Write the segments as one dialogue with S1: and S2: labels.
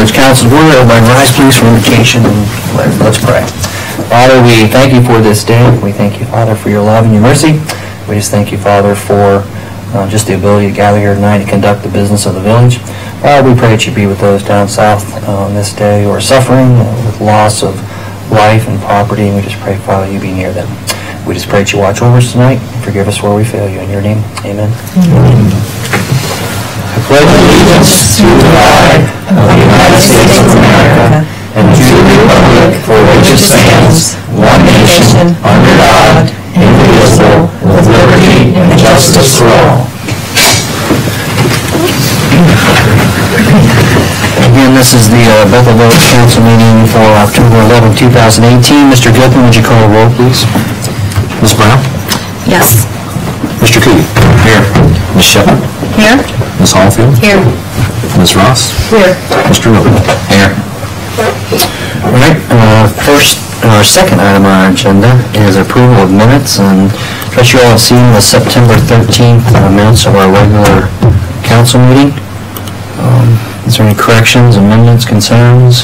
S1: Village Council's order. Everybody rise, please, for invocation, and let's pray. Father, we thank you for this day. We thank you, Father, for your love and your mercy. We just thank you, Father, for just the ability to gather here tonight and conduct the business of the village. Father, we pray that you be with those down south on this day who are suffering with loss of life and property, and we just pray, Father, you be near them. We just pray that you watch over us tonight. Forgive us where we fail you. In your name, amen. I pledge allegiance to the flag of the United States of America and to the republic for which it stands, one nation, under God, indivisible, with liberty and justice for all. Again, this is the Bethel Village Council meeting for October 11, 2018. Mr. Gilpin, would you call a roll, please? Ms. Brown?
S2: Yes.
S1: Mr. Cooley? Here. Ms. Shepard?
S2: Here.
S1: Ms. Hallfield?
S2: Here.
S1: Ms. Ross?
S2: Here.
S1: Mr. Noble? Here. All right, our second item on our agenda is approval of minutes, and as you all have seen, the September 13th minutes of our regular council meeting. Is there any corrections, amendments, concerns?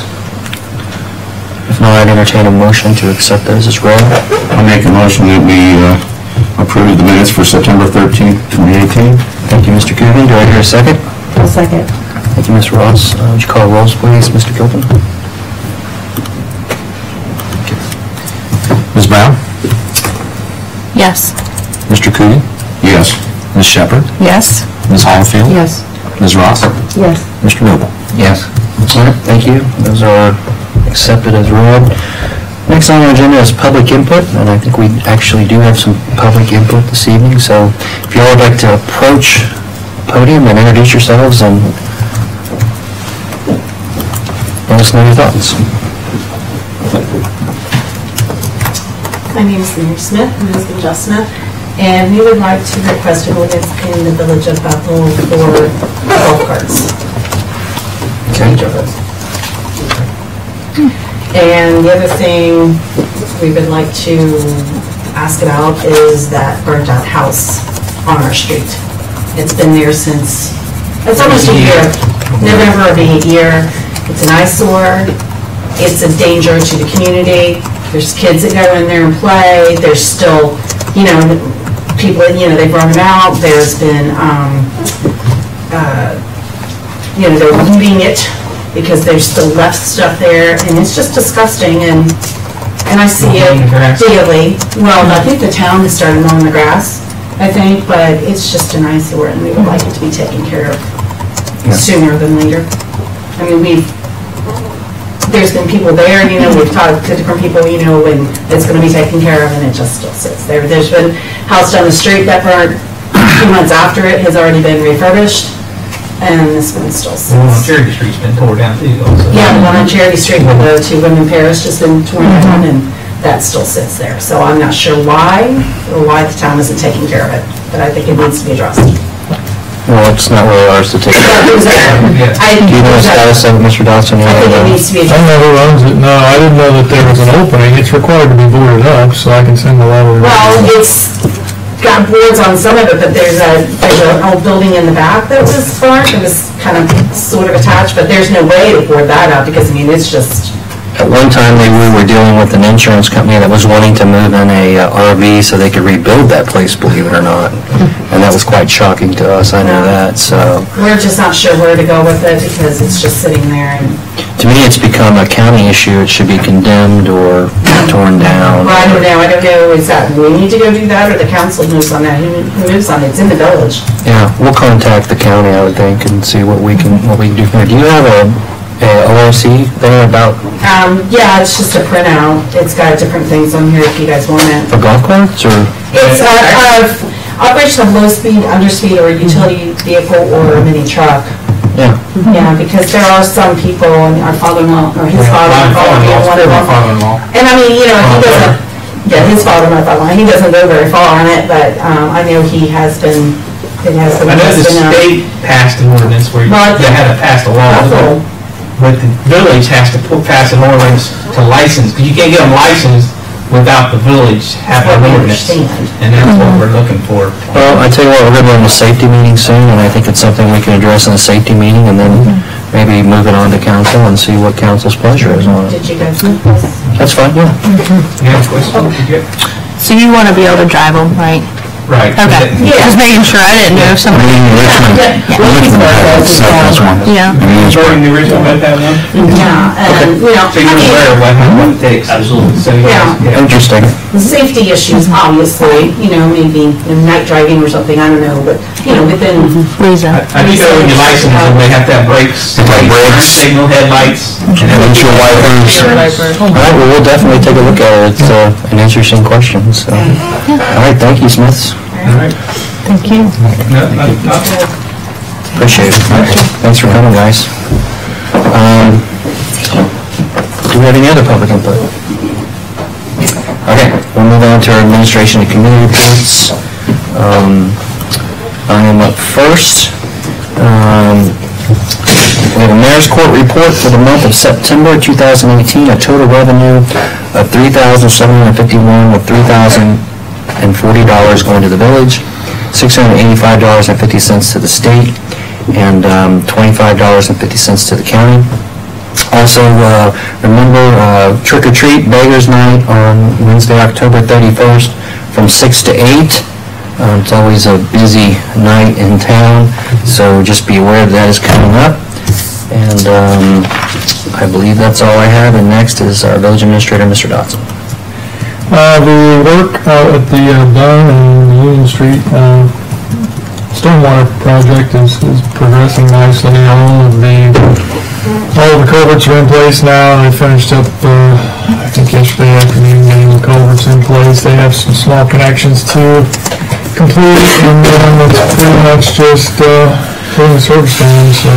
S1: If not, I'd entertain a motion to accept those as read.
S3: I'll make a motion that we approve the minutes for September 13th, 2018.
S1: Thank you, Mr. Coogan. Do I hear a second?
S2: I'll second.
S1: Thank you, Ms. Ross. Would you call rolls, please, Mr. Gilpin? Ms. Brown?
S2: Yes.
S1: Mr. Coogan?
S3: Yes.
S1: Ms. Shepard?
S2: Yes.
S1: Ms. Hallfield?
S2: Yes.
S1: Ms. Ross?
S2: Yes.
S1: Mr. Noble? Yes. All right, thank you. Those are accepted as read. Next on our agenda is public input, and I think we actually do have some public input this evening, so if you all would like to approach the podium and introduce yourselves and let us know your thoughts.
S4: My name is Mary Smith, my husband Jeff Smith, and we would like to request an ordinance in the village of Bethel for golf carts.
S1: Okay.
S4: And the other thing we would like to ask about is that burnt out house on our street. It's been there since, it's almost a year, November will be a year. It's an eyesore, it's a danger to the community. There's kids that go in there and play. There's still, people, they've run them out. There's been, they're looting it because there's still left stuff there, and it's just disgusting. And I see it daily. Well, I think the town has started mowing the grass, I think, but it's just an eyesore, and we would like it to be taken care of sooner than later. I mean, there's been people there, we've talked to different people, when it's going to be taken care of, and it just still sits there. There's been a house down the street that burned a few months after it, has already been refurbished, and this one still sits.
S5: The one on Charity Street's been tore down too, also.
S4: Yeah, the one on Charity Street with the two women parish just been torn down, and that still sits there. So I'm not sure why, or why the town isn't taking care of it, but I think it needs to be addressed.
S1: Well, it's not really ours to take care of. Do you know the status of it, Mr. Dodson?
S4: I think it needs to be
S6: I
S4: addressed.
S6: don't know who owns it. No, I didn't know that there was an opening. It's required to be boarded up, so I can send a letter.
S4: Well, it's got boards on some of it, but there's an old building in the back that was burnt. It was kind of sort of attached, but there's no way to board that up because, it's just...
S1: At one time, we were dealing with an insurance company that was wanting to move in a RV so they could rebuild that place, believe it or not. And that was quite shocking to us, I know that, so.
S4: We're just not sure where to go with it because it's just sitting there. And
S1: to me, it's become a county issue. It should be condemned or torn down.
S4: well, I don't know, is that we need to go do that or the council moves on that? Who moves on it? It's in the village.
S1: Yeah, we'll contact the county, I would think, and see what we can do from there. Do you have a ORC there about?
S4: Yeah, it's just a printout. It's got different things on here if you guys want it.
S1: For golf carts, or?
S4: It's operation of low speed, underspeed, or utility vehicle or a mini truck.
S1: Yeah.
S4: Yeah, because there are some people, and our father-in-law, or his father-in-law, one of them. And I mean, he doesn't, his father-in-law, he doesn't go very far on it, but I know he has been, it has been.
S5: I know the state passed an ordinance where they had to pass a law, but the village has to pass an ordinance to license, because you can't get them licensed without the village having an ordinance. And that's what we're looking for.
S1: Well, I tell you what, we're going to be in a safety meeting soon, and I think it's something we can address in a safety meeting, and then maybe move it on to council and see what council's pleasure is on it.
S4: Did you guys know this?
S1: That's fine, yeah.
S5: You have a question? Did you-
S2: So you want to be able to drive them, right?
S5: Right.
S2: Okay. Just making sure. I didn't know if somebody.
S3: Richmond has one.
S2: Yeah.
S5: Majority in the original Met had one?
S4: Yeah, and, you know,
S5: So you're aware of what it takes? Absolutely. So,
S4: Yeah.
S1: Interesting.
S4: safety issues, obviously, you know, maybe night driving or something, I don't know, but, you know, within,
S2: Reason.
S5: I do know when you license them, they have to have brakes.
S3: They have brakes.
S5: Signal headlights.
S3: Windshield wipers.
S1: All right, well, we'll definitely take a look at it. It's an interesting question, so. All right, thank you, Smiths.
S5: All right.
S2: Thank you.
S1: Appreciate it. Thanks for coming, guys. Do we have any other public input? Okay, we'll move on to our administration and community reports. I am up first. We have a mayor's court report for the month of September 2018, a total revenue of $3,751 with $3,040 going to the village, $685.50 to the state, and $25.50 to the county. Also, remember Trick or Treat Beggars Night on Wednesday, October 31st from 6 to 8. It's always a busy night in town, so just be aware that is coming up. And I believe that's all I have. And next is our village administrator, Mr. Dotson.
S6: The work out at the Dunn and Union Street stormwater project is progressing nicely. All of the culverts are in place now. They finished up, I think yesterday afternoon, getting the culverts in place. They have some small connections to complete, and then it's pretty much just putting the service on. So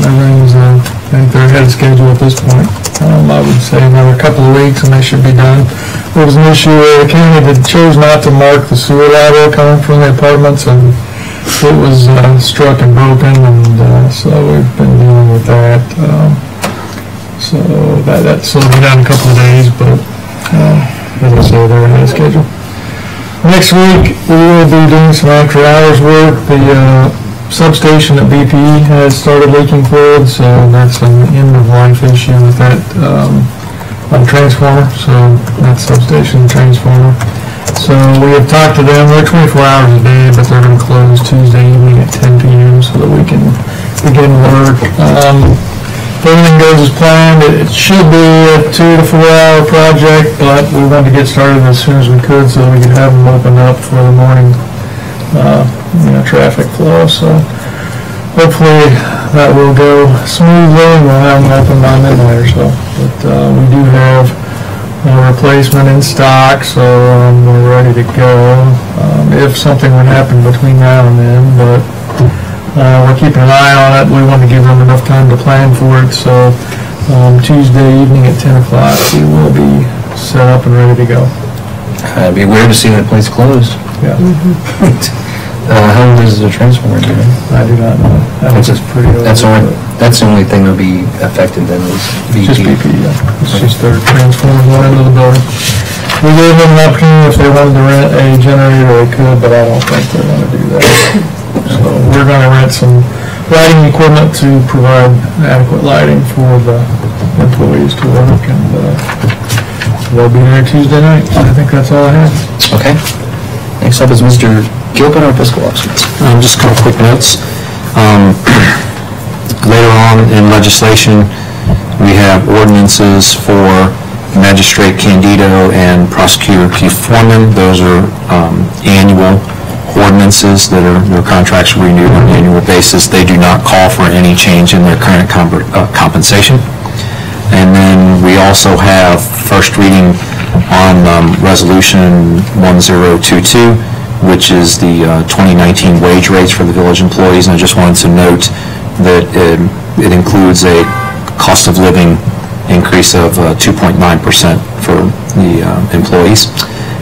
S6: everything's, I think they're ahead of schedule at this point. I would say another couple of weeks and they should be done. There was an issue where the county that chose not to mark the sewer lateral coming from the apartments, and it was struck and broken, and so we've been dealing with that. So that slowed me down a couple of days, but as I say, they're ahead of schedule. Next week, we will be doing some after hours work. The substation at BP has started leaking fluid, so that's an end of life issue with that transformer. So that's substation transformer. So we have talked to them. They're 24 hours a day, but they're going to close Tuesday evening at 10 p.m. so that we can begin work. If everything goes as planned, it should be a 2 to 4 hour project, but we wanted to get started as soon as we could so that we could have them open up for the morning traffic flow. So hopefully that will go smoothly and we'll have them open by midnight or so. But we do have a replacement in stock, so we're ready to go if something would happen between now and then, but we're keeping an eye on it. We want to give them enough time to plan for it, so Tuesday evening at 10 o'clock we will be set up and ready to go.
S1: It'd be weird to see that place closed.
S6: Yeah.
S1: How old is the transformer? Do you know?
S6: I do not know. That's just pretty old.
S1: That's the only thing that'll be affected then is BP.
S6: Just BP, yeah. It's just their transformer going into the building. We gave them an opportunity if they wanted to rent a generator, they could, but I don't think they're going to do that. So we're going to rent some lighting equipment to provide adequate lighting for the employees to work, and they'll be there Tuesday night. I think that's all I have.
S1: Okay. Next up is Mr. Gilpin, our fiscal officer.
S7: Just a couple quick notes. Later on in legislation, we have ordinances for Magistrate Candido and Prosecutor Keith Foreman. Those are annual ordinances that their contracts are renewed on an annual basis. They do not call for any change in their current compensation. And then we also have first reading on Resolution 1022, which is the 2019 wage rates for the village employees. And I just wanted to note that it includes a cost of living increase of 2.9% for the employees.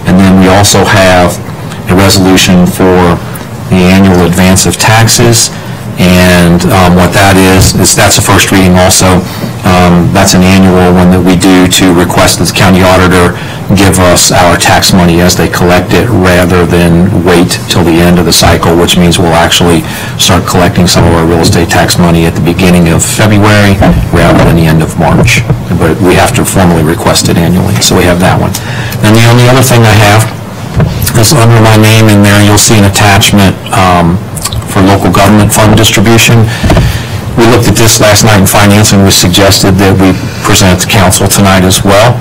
S7: And then we also have a resolution for the annual advance of taxes. And what that is that's a first reading also. That's an annual one that we do to request that the county auditor give us our tax money as they collect it, rather than wait till the end of the cycle, which means we'll actually start collecting some of our real estate tax money at the beginning of February rather than the end of March. But we have to formally request it annually, so we have that one. And the only other thing I have is under my name in there, you'll see an attachment for local government fund distribution. We looked at this last night in finance, and we suggested that we present it to council tonight as well.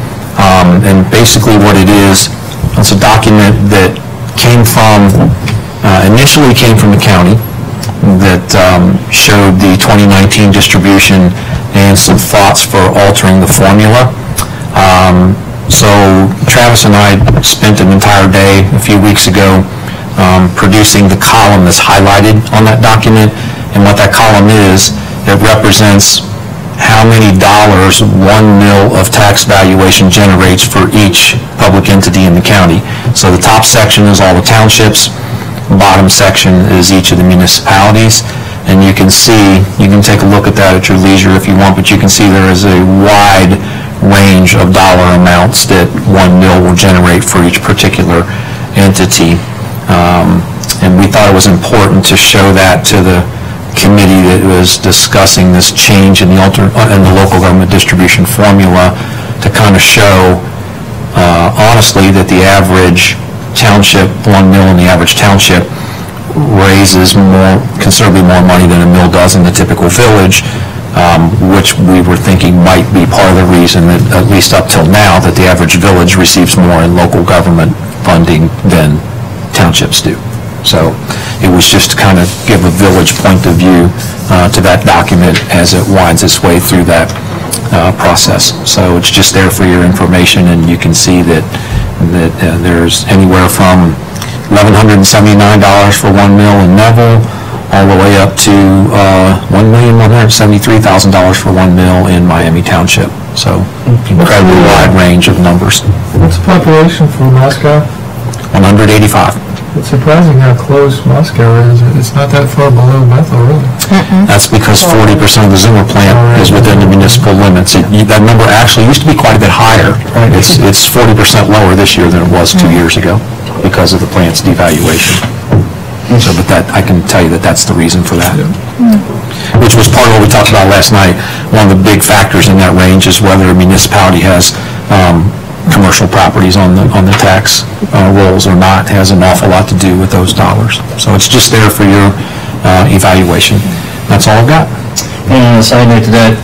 S7: And basically what it is, it's a document that initially came from the county, that showed the 2019 distribution and some thoughts for altering the formula. So Travis and I spent an entire day a few weeks ago producing the column that's highlighted on that document. And what that column is, it represents how many dollars 1 mil of tax valuation generates for each public entity in the county. So the top section is all the townships, bottom section is each of the municipalities, and you can see, you can take a look at that at your leisure if you want, but you can see there is a wide range of dollar amounts that 1 mil will generate for each particular entity. And we thought it was important to show that to the committee that was discussing this change in the local government distribution formula, to kind of show honestly that the average township, 1 mil in the average township, raises considerably more money than a mil does in the typical village, which we were thinking might be part of the reason that, at least up till now, that the average village receives more in local government funding than townships do. So it was just to kind of give a village point of view to that document as it winds its way through that process. So it's just there for your information, and you can see that there's anywhere from $1,179 for 1 mil in Neville, all the way up to $1,173,000 for 1 mil in Miami Township. So incredibly wide range of numbers.
S6: What's the population for Moscow?
S7: 185.
S6: It's surprising how close Moscow is. It's not that far below Bethel, really.
S7: That's because 40% of the Zimmer plant is within the municipal limits. That number actually used to be quite a bit higher. It's 40% lower this year than it was 2 years ago because of the plant's devaluation. So, but that, I can tell you that that's the reason for that. Which was part of what we talked about last night. One of the big factors in that range is whether a municipality has commercial properties on the tax rolls or not. It has an awful lot to do with those dollars. So it's just there for your evaluation. That's all I've got.
S1: And a side note to that,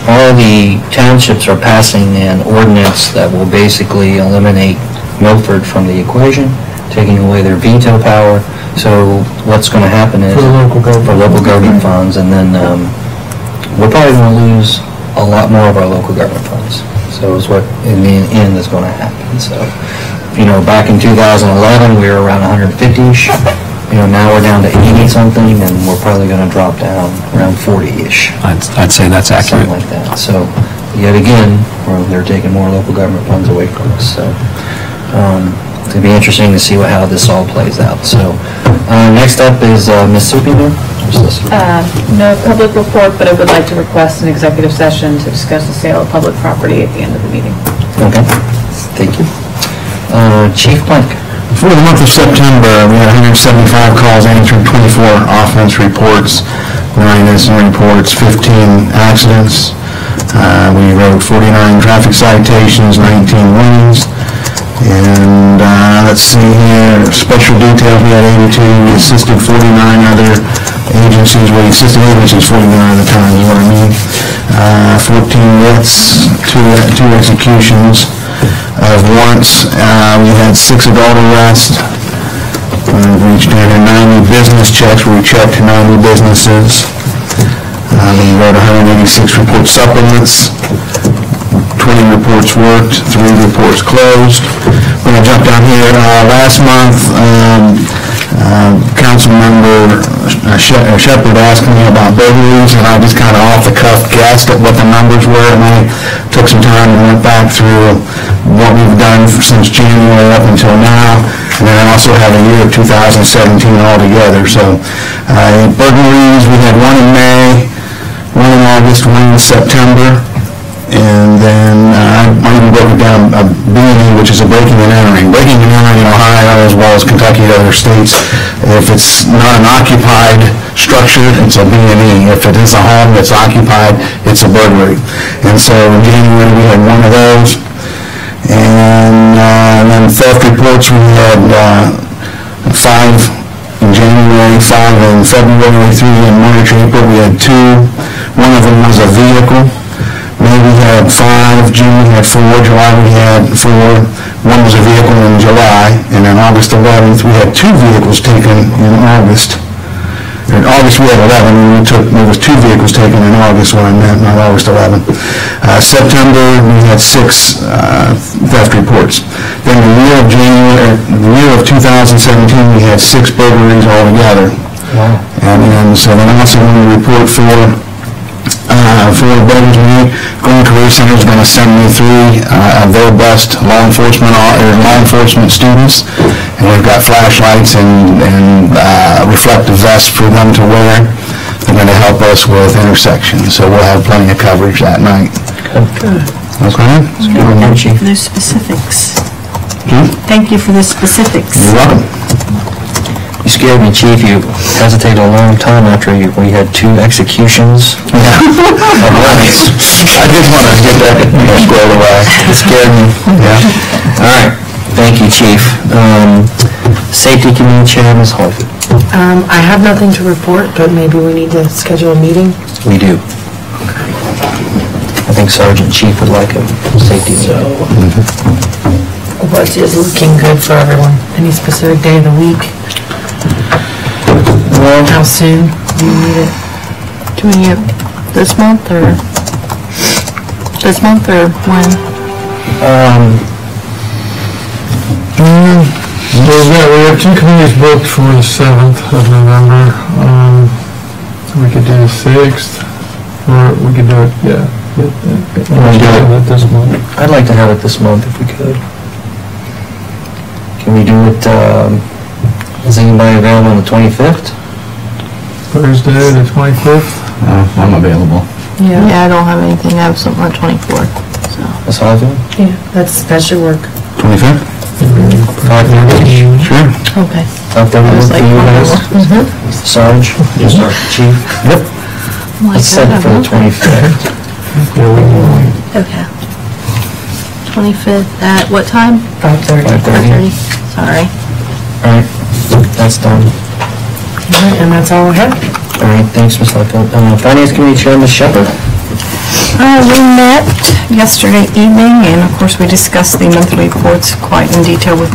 S1: all the townships are passing an ordinance that will basically eliminate Milford from the equation, taking away their veto power. So what's going to happen is, for local government funds, and then we're probably going to lose a lot more of our local government funds. So is what in the end is going to happen. So, back in 2011 we were around 150-ish. Now we're down to 80-something, and we're probably going to drop down around 40-ish.
S7: I'd say that's accurate.
S1: Something like that. So, yet again, they're taking more local government funds away from us. So, it's going to be interesting to see how this all plays out. So, next up is Ms. Soupy there.
S8: No public report, but I would like to request an executive session to discuss the sale of public property at the end of the meeting.
S1: Okay, thank you. Chief Plank.
S9: For the month of September, we had 175 calls answered, 24 offense reports, 9 incident reports, 15 accidents. We wrote 49 traffic citations, 19 warnings. And let's see here, special details, we had 82, we assisted 49 other agencies, we assisted agencies 49 other times, is what I mean. 14 deaths, 2 executions of warrants. We had 6 adult arrests. We reached 90 business checks, we checked 90 businesses. We wrote 186 report supplements. 20 reports worked, 3 reports closed. When I jumped down here, last month, Council Member Shepard asked me about burglaries, and I just kind of off the cuff guessed at what the numbers were, and I took some time and went back through what we've done since January up until now, and then I also have a year of 2017 altogether. So burglaries, we had 1 in May, one in August, one in September, and then I even broke it down, a B&E, which is a breaking and entering. Breaking and entering in Ohio as well as Kentucky and other states, if it's not an occupied structure, it's a B&E. If it is a home that's occupied, it's a burglary. And so in January, we had one of those. And then theft reports, we had 5 in January, 5 in February, 3 in March, April. We had 2. One of them was a vehicle. May we had 5, June we had 4, July we had 4. One was a vehicle in July, and then August 11th, we had 2 vehicles taken in August. In August we had 11, and there was 2 vehicles taken in August when I meant, not August 11th. September, we had 6 theft reports. Then the year of 2017, we had 6 burglaries altogether.
S1: Wow.
S9: And so then also when we report for the Veterans Meeting, Golden Career Center is going to send me 3 of their best law enforcement students, and we've got flashlights and reflective vests for them to wear. They're going to help us with intersections, so we'll have plenty of coverage that night.
S1: Good.
S9: Okay?
S2: Thank you for the specifics. Thank you for the specifics.
S9: You're welcome.
S1: You scared me, Chief. You hesitated a long time after we had 2 executions.
S9: Yeah. I did want to get that squared away.
S1: It scared me.
S9: Yeah.
S1: All right. Thank you, Chief. Safety Committee Chair, Ms. Harvey.
S10: I have nothing to report, but maybe we need to schedule a meeting.
S1: We do. I think Sergeant Chief would like a safety meeting.
S10: What is looking good for everyone? Any specific day of the week?
S1: Well,
S10: How soon do you need it?
S2: Do we need it this month or when?
S6: We have 2 committees booked for the 7th of November. We could do the 6th, or we could do it, this month.
S1: I'd like to have it this month if we could. Can we do it, is anybody available on the 25th?
S6: Thursday, the 25th.
S3: I'm available.
S2: Yeah, I don't have anything. I have something on 24th, so.
S1: Ms. Harvey?
S10: Yeah, that should work.
S9: 25th?
S1: 5:30?
S9: Sure.
S10: Okay.
S1: Out there work for you guys? Sarge? Yes, sir. Chief? Yep. Let's set it for the 25th.
S2: Okay. 25th at what time?
S10: 5:30.
S1: 5:30.
S2: Sorry.
S1: All right, that's done.
S10: And that's all I have.
S1: All right, thanks, Ms. Lefkow. Finance Committee Chair, Ms. Shepherd.
S11: We met yesterday evening, and of course, we discussed the monthly reports quite in detail with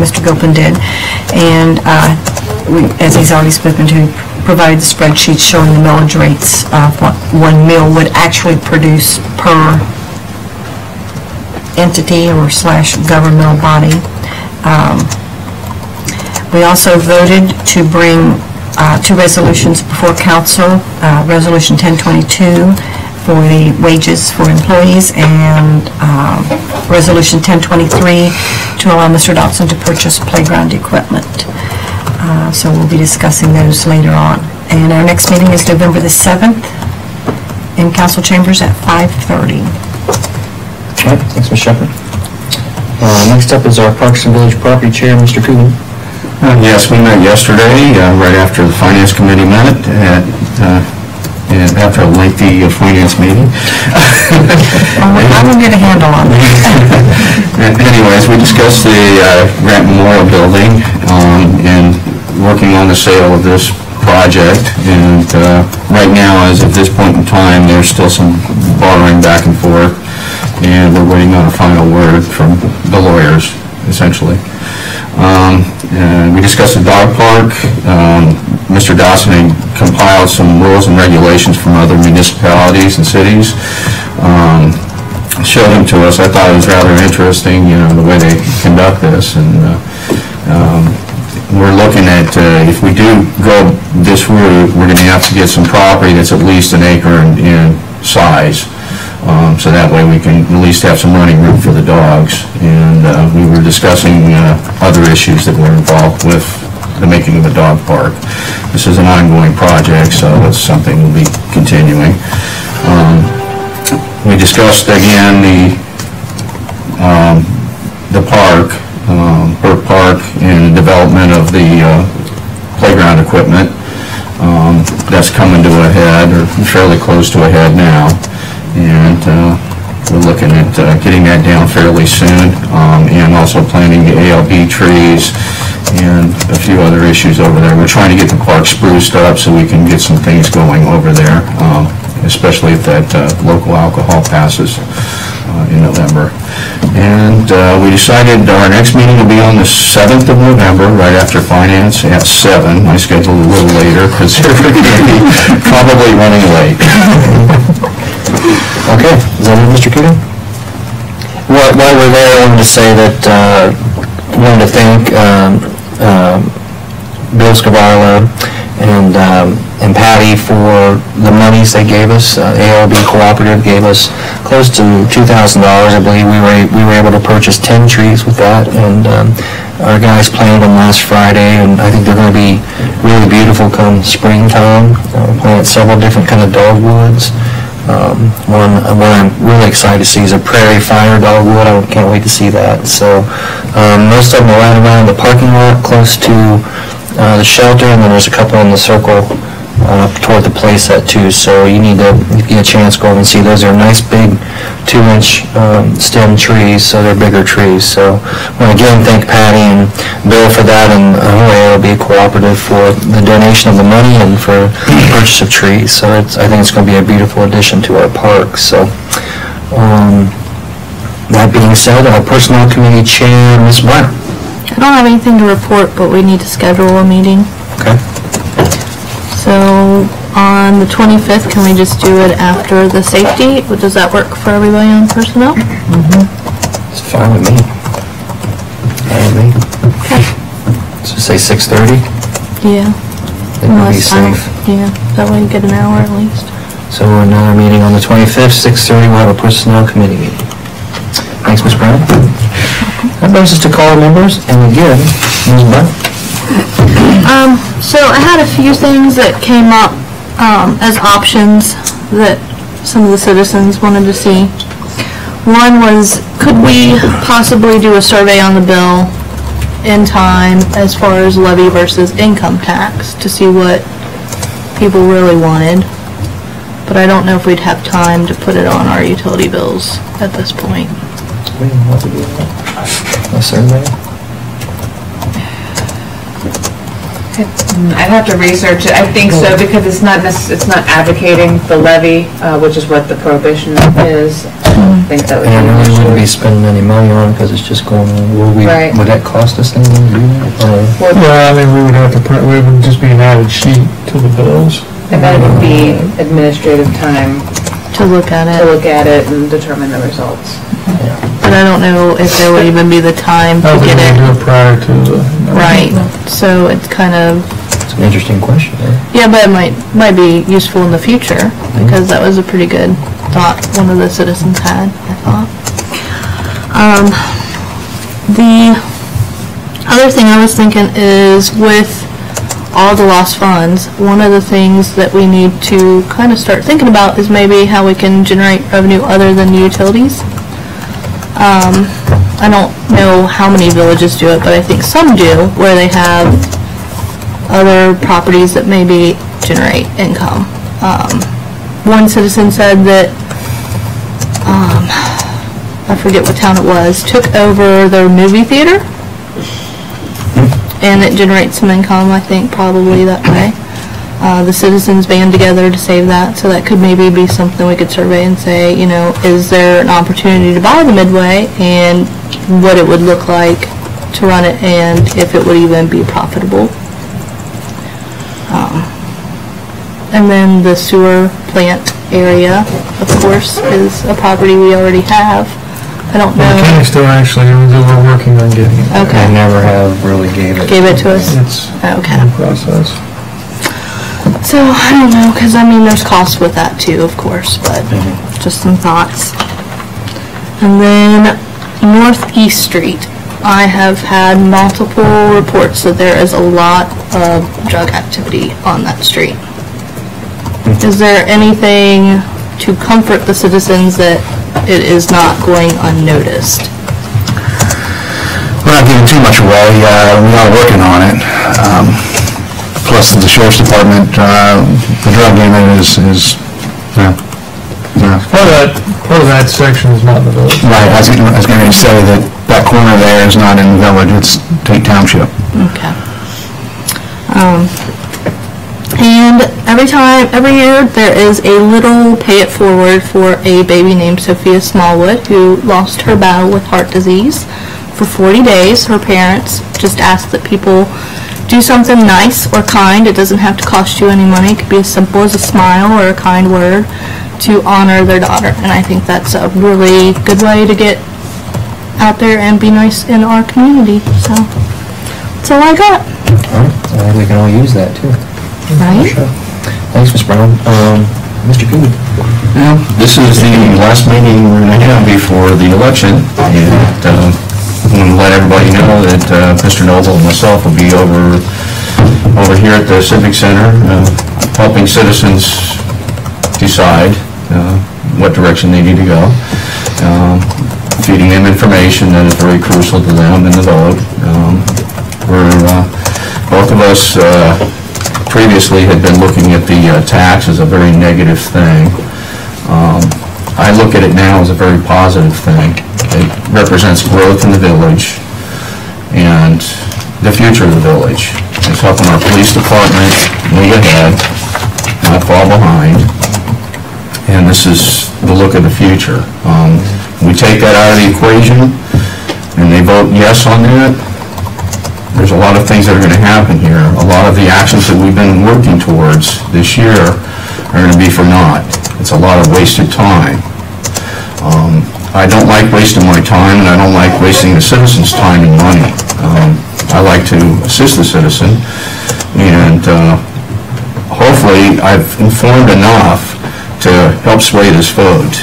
S11: Mr. Gilpin did. And as he's already spoken to, provided the spreadsheet showing the millage rates of what one mill would actually produce per entity or / governmental body. We also voted to bring 2 resolutions before council, Resolution 1022 for the wages for employees, and Resolution 1023 to allow Mr. Dotson to purchase playground equipment. So we'll be discussing those later on. And our next meeting is November the 7th in council chambers at 5:30.
S1: Okay, thanks, Ms. Shepherd. Next up is our Parks and Village Property Chair, Mr. Coogan.
S3: Yes, we met yesterday, right after the Finance Committee met, and after a lengthy finance meeting.
S11: I will get a handle on that.
S3: Anyways, we discussed the Grant Memorial Building and working on the sale of this project. And right now, as of this point in time, there's still some borrowing back and forth, and we're waiting on a final word from the lawyers, essentially. We discussed the dog park. Mr. Dawson had compiled some rules and regulations from other municipalities and cities. Showed them to us. I thought it was rather interesting, the way they conduct this. And we're looking at, if we do go this route, we're going to have to get some property that's at least an acre in size. So that way we can at least have some running room for the dogs. And we were discussing other issues that were involved with the making of the dog park. This is an ongoing project, so it's something we'll be continuing. We discussed again the park, Burke Park, and development of the playground equipment. That's coming to a head, or fairly close to a head now, and we're looking at getting that down fairly soon, and also planting the ALB trees and a few other issues over there. We're trying to get the park spruced up so we can get some things going over there, especially if that local alcohol passes in November. And we decided our next meeting will be on the 7th of November, right after finance at 7. I scheduled a little later because we're going to be probably running late.
S1: Okay, is that it, Mr. Keating? While we're there, I wanted to say that, wanted to thank Bill Scavarla and Patty for the monies they gave us. ALB Cooperative gave us close to $2,000, I believe. We were able to purchase 10 trees with that, and our guys planted them last Friday, and I think they're going to be really beautiful come springtime. We planted several different kind of dogwoods. One I'm really excited to see is a prairie fire dogwood. I can't wait to see that. So most of them are right around the parking lot, close to the shelter, and then there's a couple in the circle toward the playset too. So you need to, if you get a chance, go over and see. Those are nice big 2-inch stem trees, so they're bigger trees. So I want to again thank Patty and Bill for that, and ALB Cooperative for the donation of the money and for the purchase of trees. So I think it's going to be a beautiful addition to our park. So that being said, our Personnel Committee Chair, Ms. Meyer.
S8: I don't have anything to report, but we need to schedule a meeting.
S1: Okay.
S8: So on the 25th, can we just do it after the safety? Does that work for everybody on personnel?
S1: It's fine with me. Fine with me.
S8: Okay.
S1: So say 6:30?
S8: Yeah.
S1: Then we'll be safe.
S8: Yeah, that way you get an hour at least.
S1: So another meeting on the 25th, 6:30, we'll have a Personnel Committee meeting. Thanks, Ms. Brown. That brings us to call members, and again, Ms. Brown.
S8: So I had a few things that came up as options that some of the citizens wanted to see. One was, could we possibly do a survey on the bill in time as far as levy versus income tax to see what people really wanted? But I don't know if we'd have time to put it on our utility bills at this point.
S1: We don't have to do that. A survey?
S12: I'd have to research it. I think so, because it's not advocating the levy, which is what the prohibition is. I think that would be
S1: And
S12: an
S1: we
S12: issue.
S1: wouldn't be spending any money on it because it's just going,
S12: Right.
S1: would that cost us anything to do that?
S6: Yeah, I mean, we would have to print, it would just be an added sheet to the bills.
S12: And that would be administrative time
S8: To look at
S12: to
S8: it.
S12: look at it and determine the results.
S8: But I don't know if there would even be the time to
S6: I think
S8: get
S6: we
S8: it.
S6: do it prior to the...
S8: Right, so it's kind of,
S1: It's an interesting question, eh?
S8: yeah, but it might be useful in the future, because that was a pretty good thought one of the citizens had, I thought. The other thing I was thinking is with all the lost funds, one of the things that we need to kind of start thinking about is maybe how we can generate revenue other than the utilities. I don't know how many villages do it, but I think some do, where they have other properties that maybe generate income. One citizen said that, I forget what town it was, took over their movie theater, and it generates some income, I think, probably that way. The citizens band together to save that, so that could maybe be something we could survey and say, you know, is there an opportunity to buy the Midway, and what it would look like to run it, and if it would even be profitable. And then the sewer plant area, of course, is a property we already have. I don't know.
S6: The county still actually, we're working on getting it.
S8: Okay.
S1: I never have really gave it
S8: to us?
S6: It's
S8: Okay.
S6: in process.
S8: So, I don't know, because, I mean, there's costs with that too, of course, but just some thoughts. And then Northeast Street. I have had multiple reports that there is a lot of drug activity on that street. Is there anything to comfort the citizens that it is not going unnoticed?
S9: We're not giving too much away. We are working on it. Plus, the sheriff's department, the drug unit is
S6: Part of that section is not in the village.
S9: right. I was going to say that corner there is not in the village. It's Tate Township.
S8: Okay. And every year, there is a little pay it forward for a baby named Sophia Smallwood who lost her battle with heart disease. For 40 days, her parents just ask that people do something nice or kind. It doesn't have to cost you any money. It could be as simple as a smile or a kind word to honor their daughter. And I think that's a really good way to get out there and be nice in our community. So that's all I got.
S1: All right, I think we can all use that too.
S8: Right?
S1: Sure. Thanks, Ms. Brown. Mr. Cooley.
S3: Yeah, this is the last meeting we're going to have before the election, and I want to let everybody know that Mr. Noble and myself will be over here at the Civic Center, helping citizens decide what direction they need to go, feeding them information that is very crucial to them in the vote. Both of us previously had been looking at the tax as a very negative thing. I look at it now as a very positive thing. It represents growth in the village and the future of the village. It's helping our police department move ahead, not fall behind, and this is the look of the future. We take that out of the equation and they vote yes on that, there's a lot of things that are going to happen here. A lot of the actions that we've been working towards this year are going to be for naught. It's a lot of wasted time. I don't like wasting my time, and I don't like wasting the citizens' time and money. I like to assist the citizen, and hopefully I've informed enough to help sway this vote.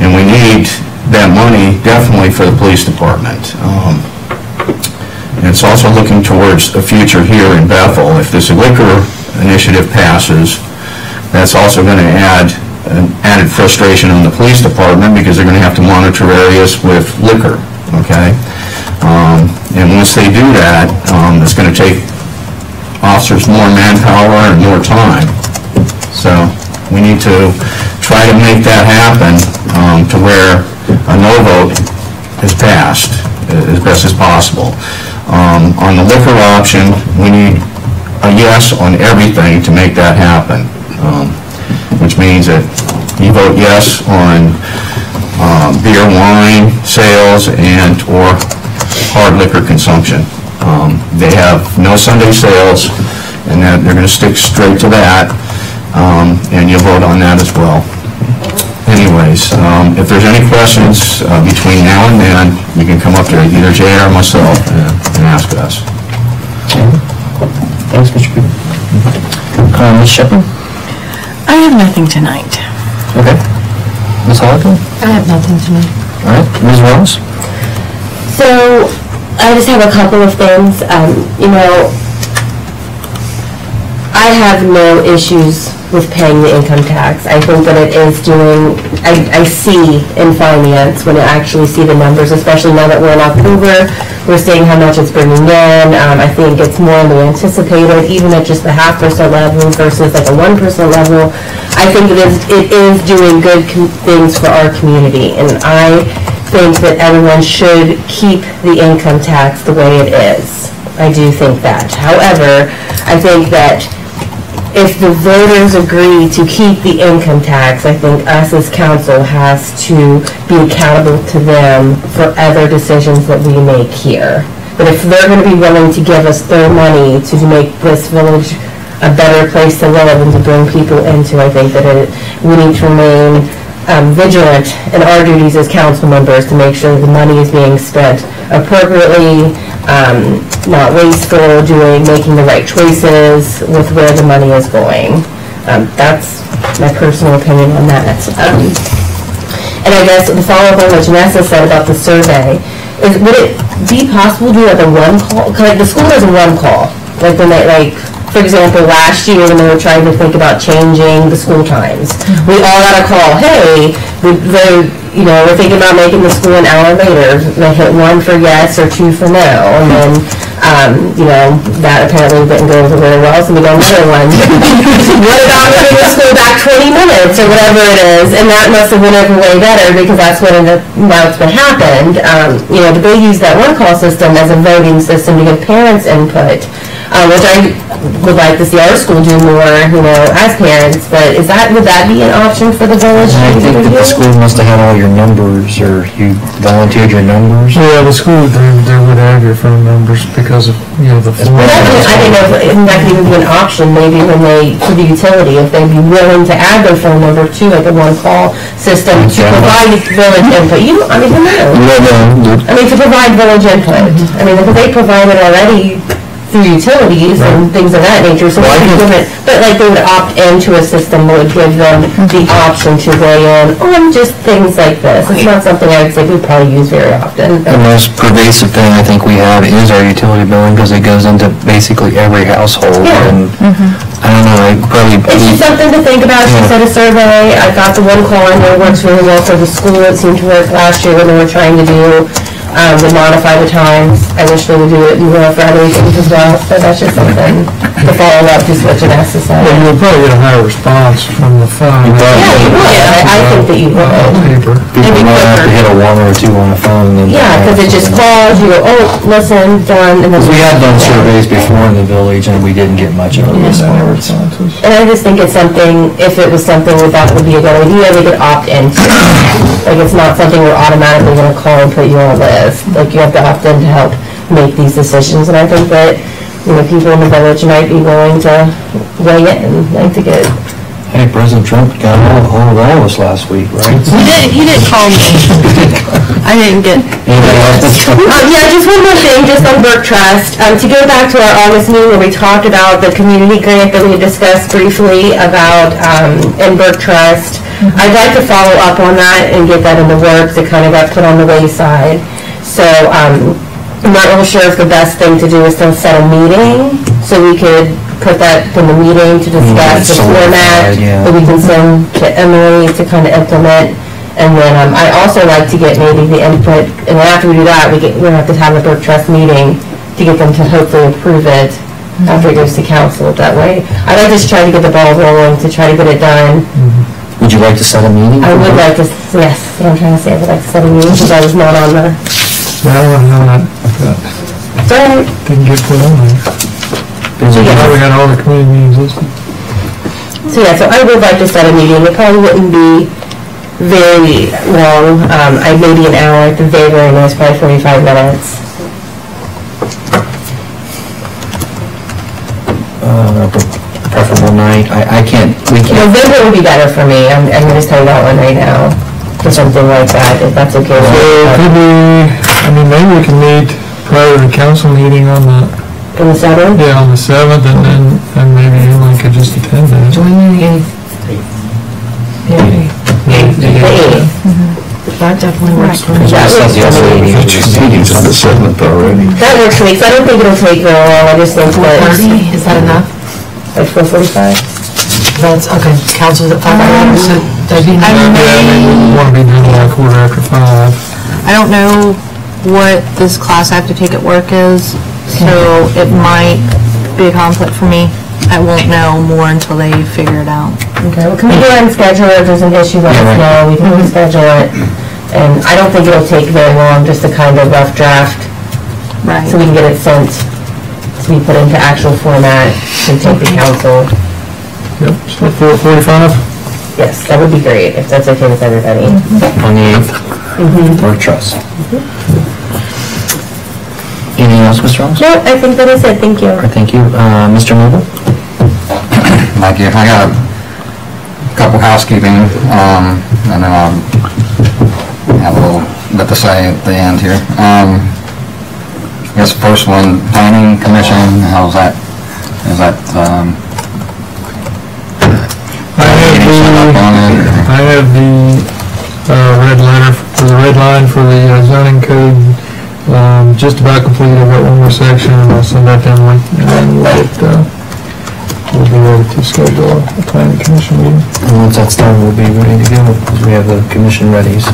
S3: And we need that money definitely for the police department. And it's also looking towards the future here in Bethel. If this liquor initiative passes, that's also going to add an added frustration on the police department because they're going to have to monitor areas with liquor, okay? And once they do that, it's going to take officers more manpower and more time. So we need to try to make that happen to where a no vote is passed as best as possible. On the liquor option, we need a yes on everything to make that happen, which means that you vote yes on beer, wine sales, and or hard liquor consumption. They have no Sunday sales, and they're going to stick straight to that, and you vote on that as well. Anyways, if there's any questions between now and then, you can come up to either Jay or myself and ask us.
S1: Thanks, Mr. Cooper. Ms. Shepherd?
S11: I have nothing tonight.
S1: Okay. Ms. Holliday?
S10: I have nothing tonight.
S1: All right. Ms. Rose?
S13: So, I just have a couple of things. I have no issues with paying the income tax. I think that it is doing, I see in finance when I actually see the numbers, especially now that we're in October, we're seeing how much it's bringing in. I think it's more than we anticipated, even at just the 0.5% level versus like a 1% level. I think it is doing good things for our community, and I think that everyone should keep the income tax the way it is. I do think that. However, I think that if the voters agree to keep the income tax, I think us as council has to be accountable to them for other decisions that we make here. But if they're going to be willing to give us their money to make this village a better place to live and to bring people into, I think that we need to remain vigilant in our duties as council members to make sure the money is being spent appropriately, not wasteful, making the right choices with where the money is going. That's my personal opinion on that. And I guess the follow-up on what Janessa said about the survey would it be possible to do like a one call? Cause like the school does a one call, like when they, like, for example, last year when they were trying to think about changing the school times, we all got a call, hey, we're thinking about making the school an hour later. They hit 1 for yes or 2 for no, and then, that apparently didn't go over very well, so we got another one. What about putting the school back 20 minutes or whatever it is? And that must have went over way better because that's what now it's been happened. But they use that one call system as a voting system to give parents input, which I would like to see our school do more, as parents, but would that be an option for the village?
S1: I think that the school must have had all your numbers, or you volunteered your numbers.
S6: Yeah, the school, they would have your phone numbers because of, the form.
S13: I didn't know if that could even be an option, maybe for the utility, if they'd be willing to add their phone number to like a one-call system to provide village input. Who knows? To provide village input. Because they provide it already through utilities and things of that nature, so they would opt into a system that would give them the option to weigh in on just things like this. It's not something I would say we probably use very often.
S1: The most pervasive thing I think we have is our utility billing, because it goes into basically every household.
S13: Yeah.
S1: And I don't know,
S13: it's just something to think about. She said a survey. I thought the one call I know works really well for the school. It seemed to work last year when they were trying to do would modify the times. I wish they would do it more for other things as well, so that's just something to follow up, just what Janessa said.
S6: Well, you'll probably get a higher response from the phone.
S13: Yeah, you would. I think that you would.
S1: People might have to hit a 1 or a 2 on the phone.
S13: Yeah, because it just calls, you go, oh, listen, done, and then...
S1: We have done surveys before in the village, and we didn't get much of a response.
S13: And I just think it's something, if it was something that would be a good idea, they could opt into. Like, it's not something we're automatically going to call and put you on a list. Like, you have to opt in to help make these decisions, and I think that, people in the village might be willing to weigh in, like, to get...
S1: Hey, President Trump got a hold of all of us last week, right?
S8: He didn't call me. I didn't get...
S13: just one more thing, just on Burke Trust. To go back to our August meeting where we talked about the community grant that we had discussed briefly about in Burke Trust, I'd like to follow up on that and get that in the works. It kind of got put on the wayside. So I'm not real sure if the best thing to do is to set a meeting so we could put that in the meeting to discuss the format that we can send to Emily to kind of implement. And then I also like to get maybe the input, and then after we do that, we're going to have to have a Burke Trust meeting to get them to hopefully approve it after it goes to council. That way, I'd like to try to get the ball rolling to try to get it done.
S1: Would you like to set a meeting?
S13: I would like to, yes, what I'm trying to say, I would like to set a meeting because I was not on the...
S6: That didn't get put on there. We got all the community meetings listed.
S13: So I would like to set a meeting. It probably wouldn't be very long. Maybe an hour at the very most, probably 45 minutes.
S1: Preferable night. We can't.
S13: November would be better for me. I'm going to just tell you that one right now. For something like that, if that's okay with you.
S6: So could we, maybe we can meet prior to the council meeting on the...
S13: On the 7th?
S6: Yeah, on the 7th, and maybe anyone could just attend that.
S10: Join me the 8th. That definitely works for me.
S9: Meeting's on the 7th already.
S13: That works for me, because I don't think it'll take very long. I just think that...
S10: 4:30, is that enough?
S13: Like 4:45?
S10: That's, okay, council's at 5 a.m., so that'd be...
S6: I want to be done like 5:15.
S8: I don't know what this class I have to take at work is, so it might be a conflict for me. I won't know more until they figure it out.
S13: Okay, well, can we go ahead and schedule it? If there's an issue, let us know. We can schedule it. And I don't think it'll take very long, just a kind of rough draft.
S8: Right.
S13: So we can get it sent to be put into actual format and take the council.
S6: Yep, so 4:45?
S13: Yes, that would be great, if that's okay with everybody.
S1: On the 8th? Burke Trust. Anything else, Mr. Ross?
S13: No, I think that is it. Thank you.
S1: All right, thank you. Mr. Noble?
S3: Thank you. I got a couple housekeeping, and then I'll have a little bit to say at the end here. I guess the first one, Planning Commission, how's that? Is that,
S6: I have the red line for the zoning code Just about completed, I've got one more section, and I'll send that down, and then we'll be ready to schedule a planning commission meeting.
S1: And once that's done, we'll be ready to go, because we have the commission ready, so.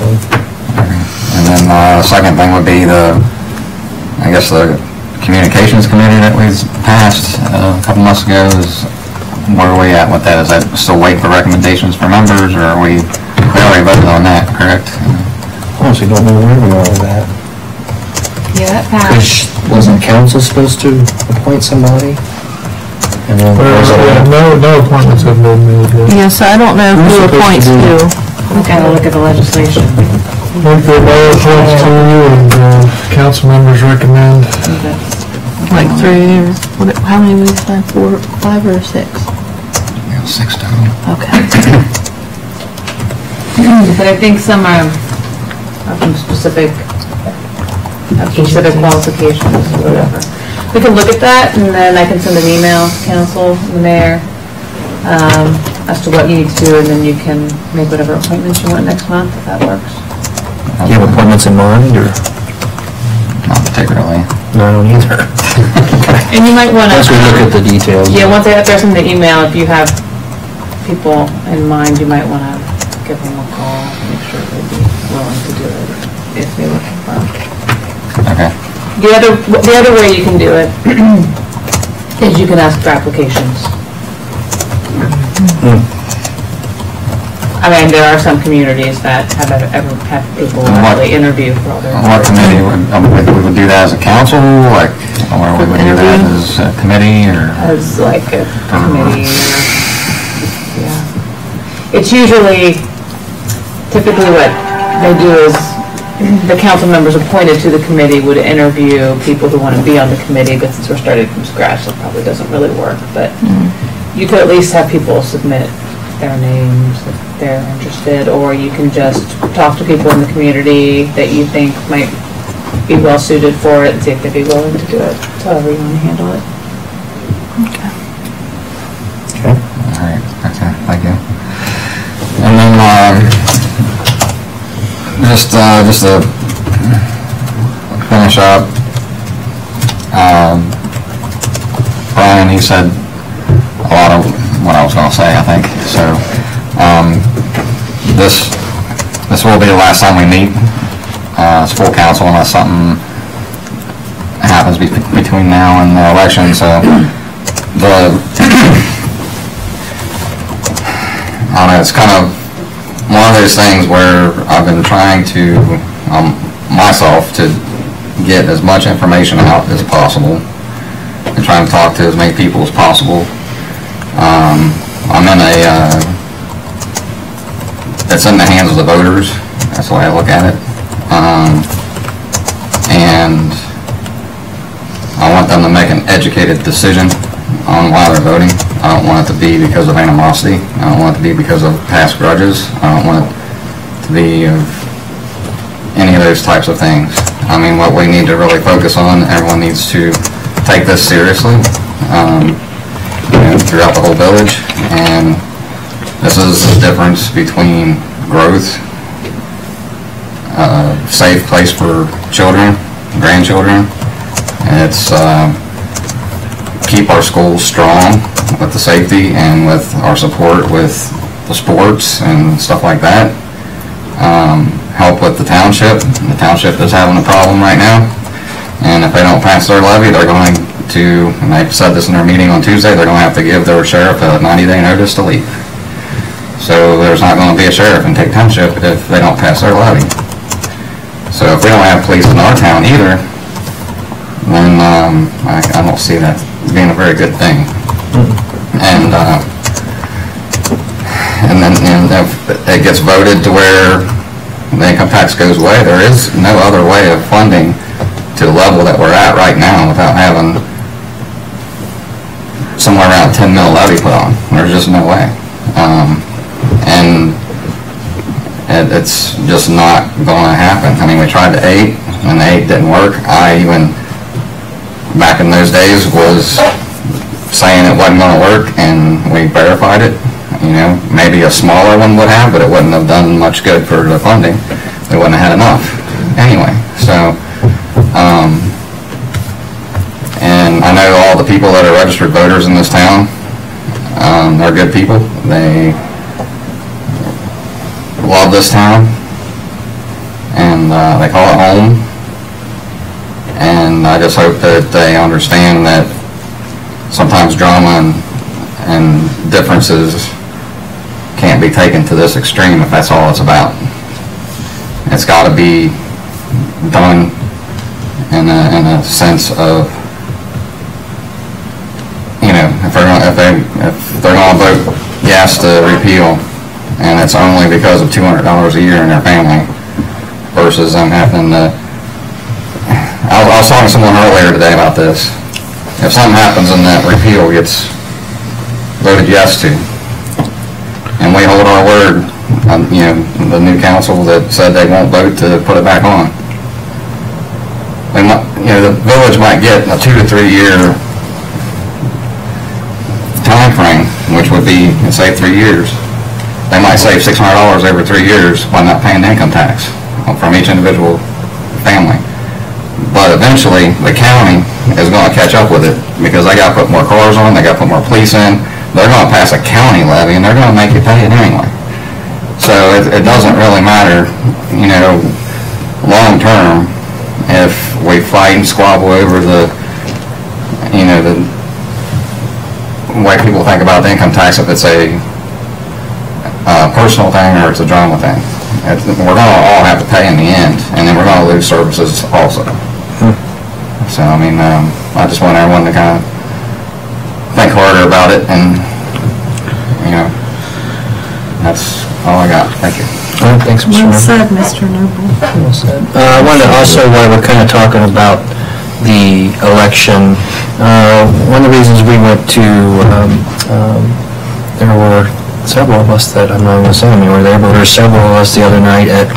S3: And then the second thing would be the communications committee that we passed a couple months ago. Where are we at with that? Is that still waiting for recommendations for members, or are we already voted on that, correct?
S1: Honestly, don't know where we are with that.
S12: Yeah, that passed.
S1: Wasn't council supposed to appoint somebody? And then
S6: No appointments have been made yet.
S8: Yeah, so I don't know who appoints who.
S12: We gotta look at the legislation.
S6: Like the mayor appoints to you, and council members recommend.
S8: Like 3 or, how many we find? 4, 5 or 6?
S3: 6 total.
S8: Okay.
S12: But I think some are some specific qualifications or whatever. We can look at that, and then I can send an email to council, the mayor, as to what you need to do, and then you can make whatever appointments you want next month, if that works.
S1: Do you have appointments in mind, or?
S3: Not particularly.
S1: No, I don't either.
S12: And you might want to...
S1: Once we look at the details.
S12: Yeah, once I address in the email, if you have people in mind, you might want to give them a call, make sure they'd be willing to do it if they were confirmed.
S3: Okay.
S12: The other way you can do it is you can ask for applications. I mean, there are some communities that have people actually interview for all their...
S3: What committee, we would do that as a council, like, or we would do that as a committee, or?
S12: As like a committee, yeah. It's usually, typically what they do is, the council members appointed to the committee would interview people who want to be on the committee, but since we're starting from scratch, that probably doesn't really work, but you could at least have people submit their names if they're interested, or you can just talk to people in the community that you think might be well suited for it and see if they'd be willing to do it. It's however you want to handle it.
S8: Okay.
S3: Okay. All right. Okay. Thank you. And then just to finish up, Brian, you said a lot of what I was going to say, I think. So this will be the last time we meet. It's full council unless something happens between now and the election. So I don't know, it's kind of one of those things where I've been trying to myself to get as much information out as possible and try and talk to as many people as possible. I'm in it's in the hands of the voters. That's the way I look at it. And I want them to make an educated decision on why they're voting. I don't want it to be because of animosity. I don't want it to be because of past grudges. I don't want it to be of any of those types of things. I mean, what we need to really focus on, everyone needs to take this seriously. Throughout the whole village, and this is the difference between growth, safe place for children, grandchildren. It's keep our schools strong with the safety and with our support with the sports and stuff like that. Help with the township. The township is having a problem right now, and if they don't pass their levy, they're going to, and they said this in their meeting on Tuesday, they're going to have to give their sheriff a 90-day notice to leave. So there's not going to be a sheriff in Tate Township if they don't pass their levy. So if we don't have police in our town either, then I don't see that being a very good thing. And then if it gets voted to where the income tax goes away, there is no other way of funding to the level that we're at right now without having somewhere around 10 mil levy put on. There's just no way. And it's just not going to happen. I mean, we tried the 8, and the 8 didn't work. I even, back in those days, was saying it wasn't going to work, and we verified it. You know, maybe a smaller one would have, but it wouldn't have done much good for the funding. We wouldn't have had enough anyway. So And I know all the people that are registered voters in this town. They're good people. They love this town, and they call it home. And I just hope that they understand that sometimes drama and differences can't be taken to this extreme if that's all it's about. It's got to be done in a sense of, you know, if they're going to vote yes to repeal, and it's only because of $200 a year in their family, versus them having to. I was talking to someone earlier today about this. If something happens and that repeal gets voted yes to, and we hold our word, you know, the new council that said they won't vote to put it back on, they might, you know, the village might get a 2 to 3 year time frame, which would be, say, 3 years. They might save $600 over 3 years by not paying income tax from each individual family. But eventually, the county is going to catch up with it because they got to put more cars on, they got to put more police in. They're going to pass a county levy, and they're going to make you pay it anyway. So it doesn't really matter, you know, long term, if we fight and squabble over the, you know, the way people think about the income tax, if it's a personal thing or it's a drama thing. We're going to all have to pay in the end, and then we're going to lose services also. So, I mean, I just want everyone to kind of think harder about it, and, you know, that's all I got. Thank you.
S1: Thanks, Mr.
S2: Well
S1: Mayor.
S2: said, Mr. Noble.
S1: Well said. I wanted to also, while we're kind of talking about the election, one of the reasons we went to, there were several of us that, I'm not going to say how many were there, but there were several of us the other night at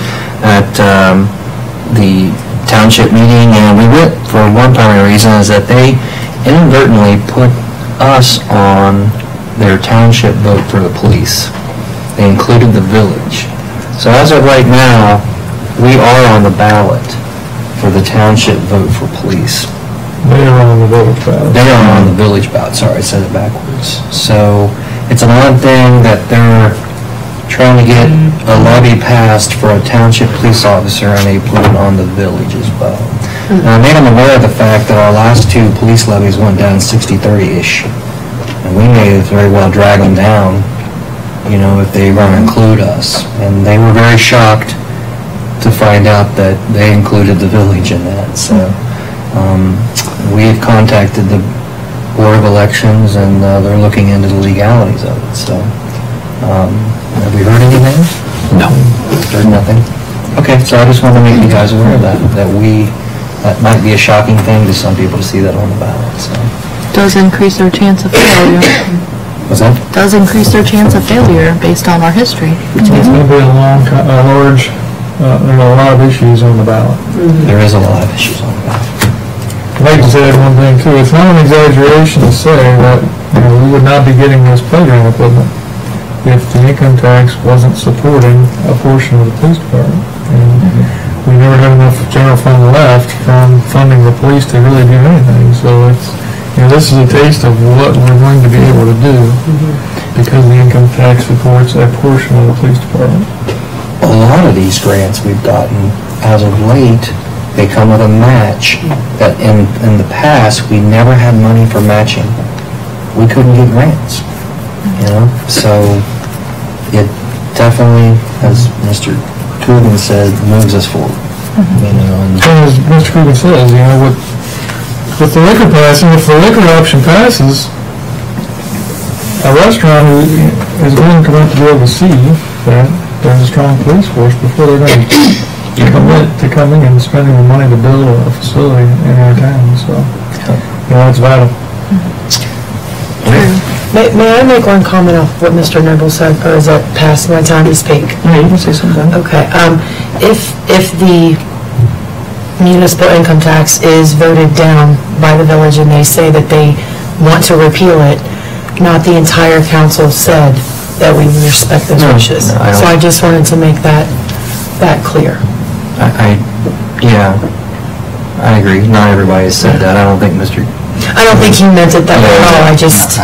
S1: the township meeting, and we went for one primary reason, is that they inadvertently put us on their township vote for the police. They included the village. So as of right now, we are on the ballot for the township vote for police.
S6: They are on the village ballot.
S1: They are on the village ballot, sorry, I said it backwards. So it's an odd thing that they're trying to get a levy passed for a township police officer, and they put it on the village as well. Now, I made them aware of the fact that our last 2 police levies went down 60-30-ish, and we may very well drag them down, you know, if they want to include us. And they were very shocked to find out that they included the village in that. So we've contacted the Board of Elections, and they're looking into the legalities of it. So have we heard anything?
S7: No.
S1: Heard nothing? Okay, so I just wanted to make you guys aware of that, that might be a shocking thing to some people to see that on the ballot, so.
S8: Does increase their chance of failure.
S1: What's that?
S8: Does increase their chance of failure based on our history.
S6: It's going to be a large, there are a lot of issues on the ballot.
S1: There is a lot of issues on the ballot.
S6: I'd like to say one thing too, it's not an exaggeration to say that, you know, we would not be getting this playground equipment if the income tax wasn't supporting a portion of the police department. And we never had enough general fund left from funding the police to really do anything. So it's, you know, this is a taste of what we're going to be able to do because the income tax supports a portion of the police department.
S1: A lot of these grants we've gotten, as of late, they come with a match that in the past, we never had money for matching. We couldn't get grants, you know? So it definitely, as Mr. Coogan said, moves us forward. You know, and
S6: as Mr. Coogan says, you know, with the liquor passing, if the liquor option passes, a restaurant is going to want to be able to see that there's a strong police force before they're going to commit to coming and spending the money to build a facility in our town. So, you know, it's vital.
S10: May I make one comment on what Mr. Noble said, or is it past my time to speak?
S1: yeah, you can say something.
S10: Okay, if the municipal income tax is voted down by the village and they say that they want to repeal it, not the entire council said that we respect those wishes.
S1: no, I don't-
S10: So I just wanted to make that clear.
S1: Yeah, I agree. Not everybody has said that. I don't think Mr.
S10: I don't think he meant it that way at all, I just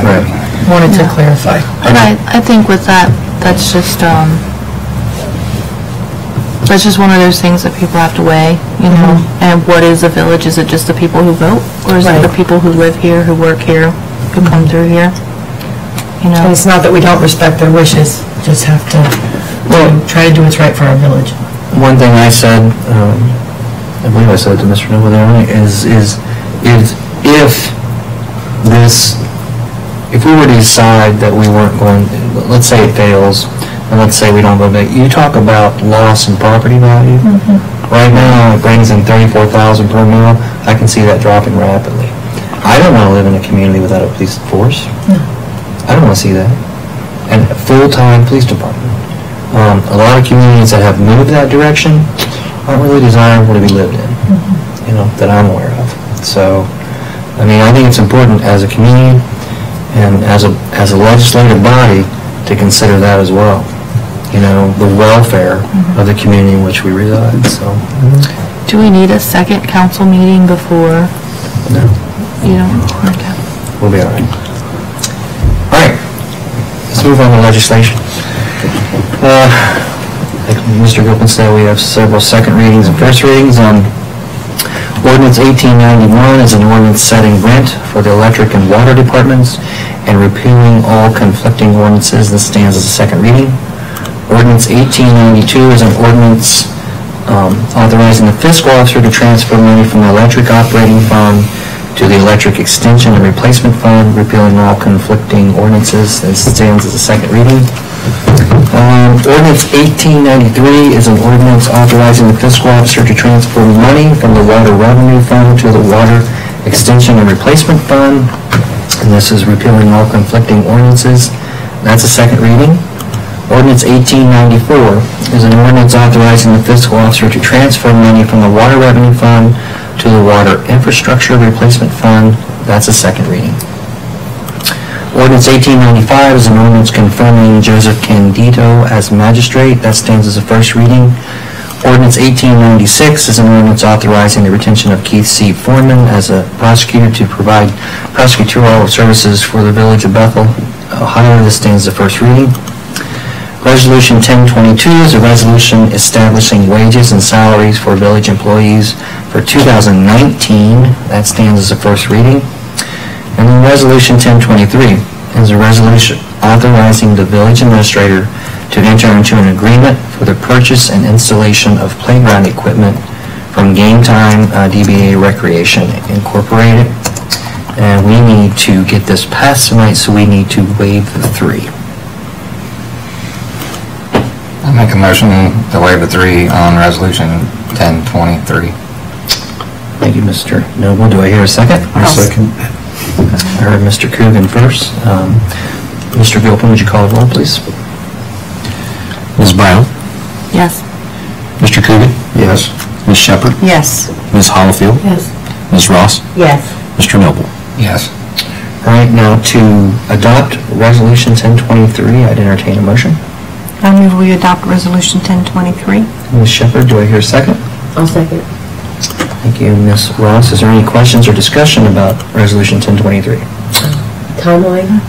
S10: wanted to clarify.
S8: And I think with that, that's just one of those things that people have to weigh, you know, and what is a village? Is it just the people who vote? Or is it the people who live here, who work here, who come through here? You know?
S10: And it's not that we don't respect their wishes, just have to try to do what's right for our village.
S1: One thing I said, I believe I said it to Mr. Noble there, is if we were to decide that we weren't going, let's say it fails, and let's say we don't go back, you talk about loss in property value. Right now, it brings in $34,000 per mil. I can see that dropping rapidly. I don't want to live in a community without a police force. I don't want to see that. And a full-time police department. A lot of communities that have moved that direction aren't really desirable to be lived in, you know, that I'm aware of. So, I mean, I think it's important as a community and as a legislative body to consider that as well. You know, the welfare of the community in which we reside, so.
S8: Do we need a second council meeting before?
S1: No.
S8: You don't? Okay.
S1: We'll be all right. All right, let's move on to legislation. Like Mr. Gilpin said, we have several second readings and first readings. Ordinance 1891 is an ordinance setting rent for the electric and water departments and repealing all conflicting ordinances. This stands as a second reading. Ordinance 1892 is an ordinance authorizing the fiscal officer to transfer money from the electric operating fund to the electric extension and replacement fund, repealing all conflicting ordinances. This stands as a second reading. Ordinance 1893 is an ordinance authorizing the fiscal officer to transfer money from the water revenue fund to the water extension and replacement fund. And this is repealing all conflicting ordinances. That's a second reading. Ordinance 1894 is an ordinance authorizing the fiscal officer to transfer money from the water revenue fund to the water infrastructure replacement fund. That's a second reading. Ordinance 1895 is an ordinance confirming Joseph Candido as magistrate. That stands as a first reading. Ordinance 1896 is an ordinance authorizing the retention of Keith C. Foreman as a prosecutor to provide prosecutorial services for the village of Bethel, Ohio. This stands as a first reading. Resolution 1022 is a resolution establishing wages and salaries for village employees for 2019. That stands as a first reading. And then Resolution 1023 is a resolution authorizing the village administrator to enter into an agreement for the purchase and installation of playground equipment from Game Time DBA Recreation Incorporated. And we need to get this passed tonight, so we need to waive the 3.
S14: I make a motion to waive the 3 on Resolution 1023.
S1: Thank you, Mr. Noble. Do I hear a second?
S14: I'll second.
S1: I heard Mr. Coogan first. Mr. Gilpin, would you call the roll, please?
S7: Ms. Brown?
S8: Yes.
S7: Mr. Coogan?
S14: Yes.
S7: Ms. Shepherd?
S11: Yes.
S7: Ms. Hollifield?
S10: Yes.
S7: Ms. Ross?
S13: Yes.
S7: Mr. Noble?
S14: Yes.
S1: All right, now to adopt Resolution 1023, I'd entertain a motion.
S11: I move we adopt Resolution 1023.
S1: Ms. Shepherd, do I hear a second?
S13: I'll second.
S1: Thank you, Ms. Ross. Is there any questions or discussion about Resolution 1023?
S13: Timeline?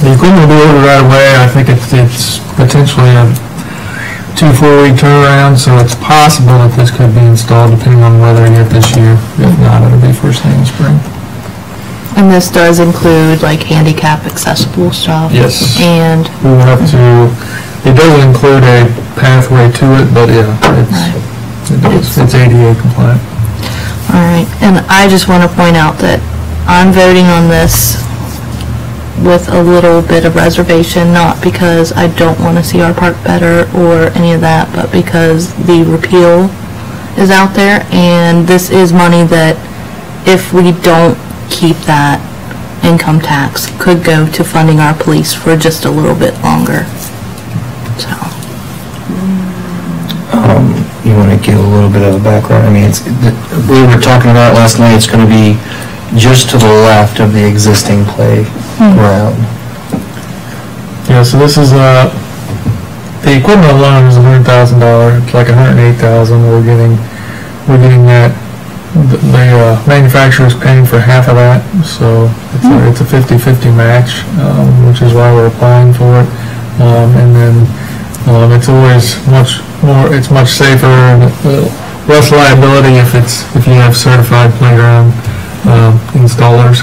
S6: The equipment will be ordered right away. I think it's potentially a 2-4 week turnaround, so it's possible that this could be installed depending on weather yet this year. If not, it'll be first thing in spring.
S8: And this does include like handicap accessible stuff?
S6: Yes.
S8: And
S6: We will have to, it doesn't include a pathway to it, but yeah, it's ADA compliant.
S8: all right, and I just want to point out that I'm voting on this with a little bit of reservation, not because I don't want to see our park better or any of that, but because the repeal is out there, and this is money that if we don't keep that income tax could go to funding our police for just a little bit longer. So.
S1: You want to give a little bit of a background? I mean, we were talking about last night, it's going to be just to the left of the existing playground.
S6: Yeah, so this is, the equipment alone is $100,000. It's like $108,000. We're getting that the manufacturer's paying for half of that, so it's a 50-50 match, which is why we're applying for it. And then it's always it's much safer and less liability if you have certified playground installers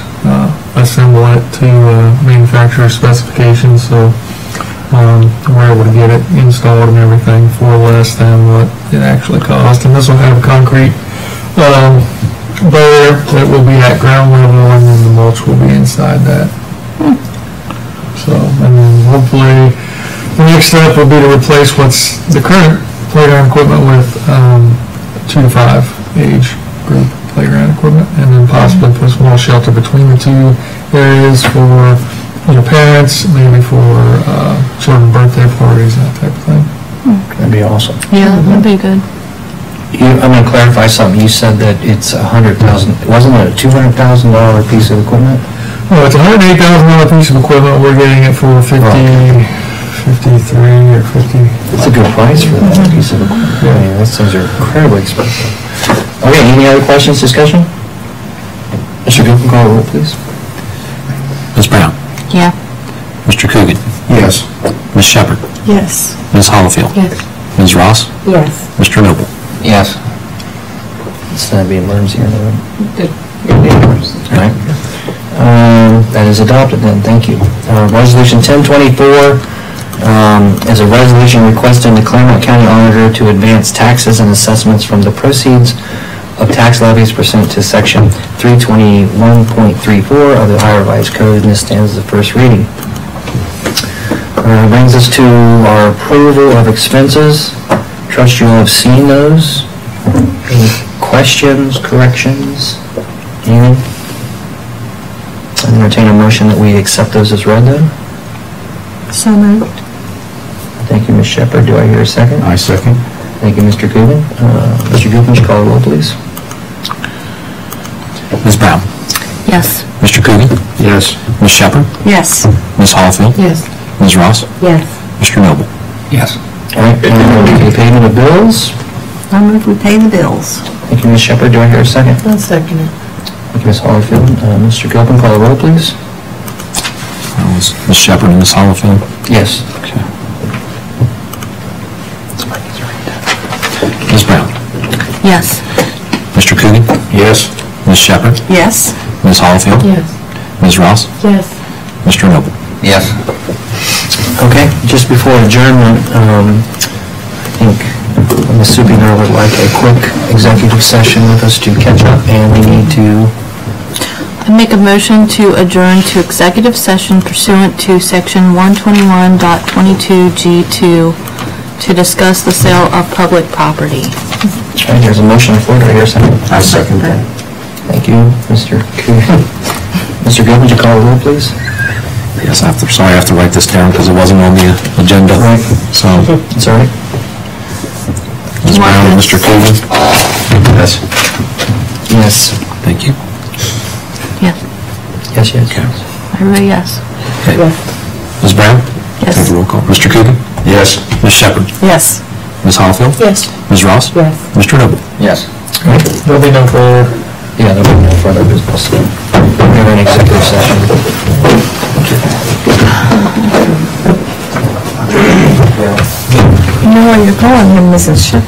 S6: assemble it to manufacturer specifications, so we're able to get it installed and everything for less than what it actually cost. And this will have a concrete barrier that will be at ground level, and then the mulch will be inside that. So, and then hopefully the next step will be to replace what's the current playground equipment with 2 to 5 age group playground equipment, and then possibly put a small shelter between the two areas for parents, maybe for children's birthday parties, that type of thing.
S1: That'd be awesome.
S8: Yeah, that'd be good.
S1: I'm going to clarify something. You said that it's $100,000. Wasn't it a $200,000 piece of equipment?
S6: Well, it's a $108,000 piece of equipment. We're getting it for 53 or 50.
S1: It's a good price for that piece of equipment. I mean, those things are incredibly expensive. Okay, any other questions, discussion? Mr. Gilpin, call the roll, please.
S7: Ms. Brown?
S8: Yeah.
S7: Mr. Coogan?
S14: Yes.
S7: Ms. Shepherd?
S2: Yes.
S7: Ms. Hollifield?
S10: Yes.
S7: Ms. Ross?
S13: Yes.
S7: Mr. Noble?
S14: Yes.
S1: It's not be emergency in the room. All right. That is adopted then, thank you. Resolution 1024 is a resolution requesting the Claremont County Auditor to advance taxes and assessments from the proceeds of tax levies pursuant to Section 321.34 of the Ohio Revised Code, and this stands as the first reading. Brings us to our approval of expenses. Trust you all have seen those. Any questions, corrections, anything? I entertain a motion that we accept those as read then.
S2: So moved.
S1: Thank you, Ms. Shepherd. Do I hear a second?
S3: I second.
S1: Thank you, Mr. Coogan. Mr. Gilpin, would you call the roll, please?
S7: Ms. Brown?
S8: Yes.
S7: Mr. Coogan?
S3: Yes.
S7: Ms. Shepherd?
S2: Yes.
S7: Ms. Hollifield?
S10: Yes.
S7: Ms. Ross?
S13: Yes.
S7: Mr. Noble?
S14: Yes.
S1: All right, the payment of bills.
S2: I move we pay the bills.
S1: Thank you, Ms. Shepherd. Do I hear a second?
S10: I'll second it.
S1: Thank you, Ms. Hollifield. Mr. Gilpin, call the roll, please.
S7: That was Ms. Shepherd and Ms. Hollifield?
S1: Yes.
S7: Okay. Ms. Brown?
S8: Yes.
S7: Mr. Coogan?
S3: Yes.
S7: Ms. Shepherd?
S2: Yes.
S7: Ms. Hollifield?
S10: Yes.
S7: Ms. Ross?
S10: Yes.
S7: Mr. Noble?
S14: Yes.
S1: Okay, just before adjournment, I think Ms. Supiner would like a quick executive session with us to catch up, and we need to...
S8: I make a motion to adjourn to executive session pursuant to Section 121.22G2 to discuss the sale of public property.
S1: All right, there's a motion on the floor. Do I hear a second?
S3: I second that.
S1: Thank you, Mr. Coogan. Mr. Gilpin, would you call the roll, please?
S7: Yes, sorry, I have to write this down because it wasn't on the agenda.
S1: Right.
S7: So,
S1: It's all right.
S7: Ms. Brown and Mr. Coogan?
S3: Yes.
S1: Yes.
S7: Thank you.
S8: Yes.
S1: Yes, yes.
S7: Okay.
S8: I vote yes.
S7: Okay. Ms. Brown?
S8: Yes.
S7: Take the roll call. Mr. Coogan?
S3: Yes.
S7: Ms. Shepherd?
S2: Yes.
S7: Ms. Hollifield?
S10: Yes.
S7: Ms. Ross?
S10: Yes.
S7: Mr. Noble?
S14: Yes.
S6: There'll be no further.
S1: Yeah, there'll be no further business. We're in executive session.
S2: You know where you're going, Mrs. Ship.